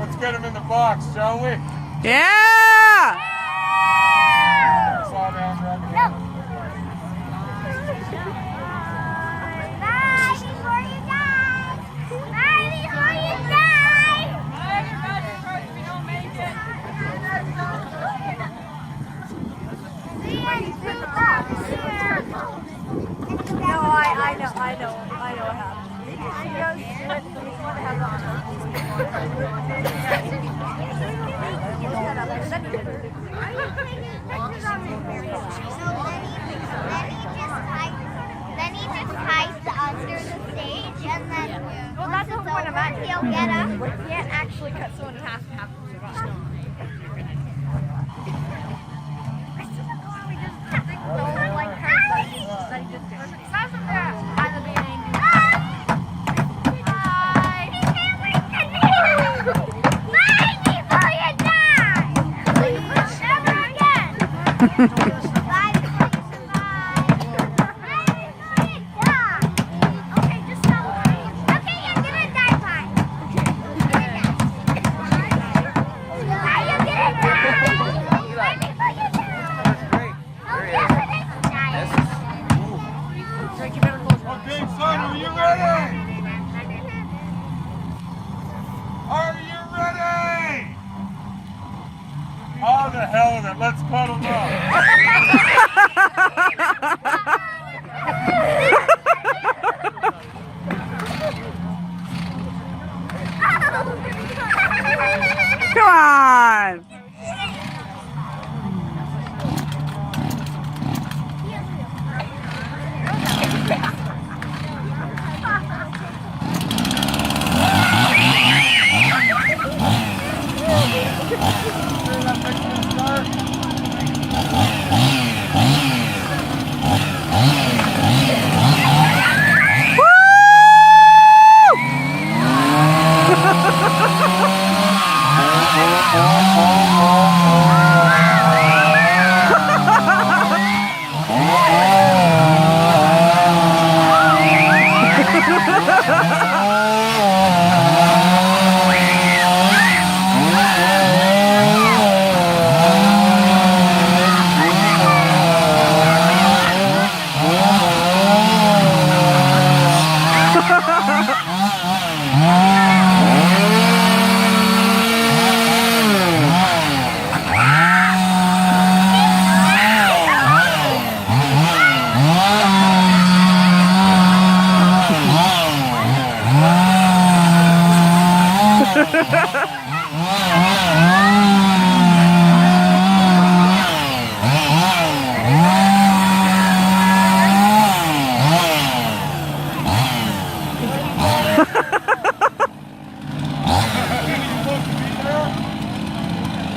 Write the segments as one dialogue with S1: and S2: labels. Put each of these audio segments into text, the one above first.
S1: Let's get him in the box, shall we?
S2: Yeah!
S1: Saw down, grab the hand.
S3: Bye before you die! Bye before you die!
S4: If you don't make it.
S3: No, I know what happened. She goes, she's one to have the Then he just hides under the stage, and then well, that's the whole point of it. He'll get up.
S4: You can't actually cut someone in half and have them survive.
S3: I still don't know why we just think no like her that he just did.
S4: Aside from that, at the beginning,
S1: Okay, son, are you ready? Are you ready? Oh, the hell with it. Let's cuddle up.
S2: Come on!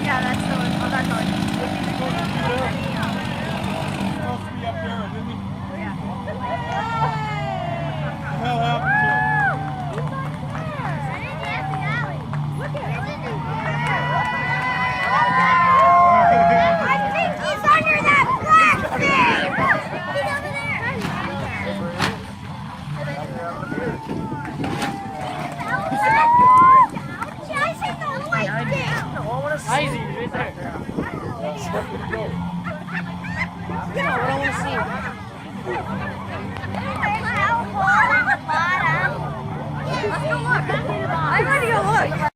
S4: yeah, that's the one. Oh, that's all.
S1: Supposed to be up there, didn't he?
S4: Yeah.
S1: What the hell happened to him?
S3: I think he's under that black thing! He's over there! Chasing the white thing!
S4: Easy, right there.
S3: Yeah, what I want to see. Let's go look. I'm ready to look.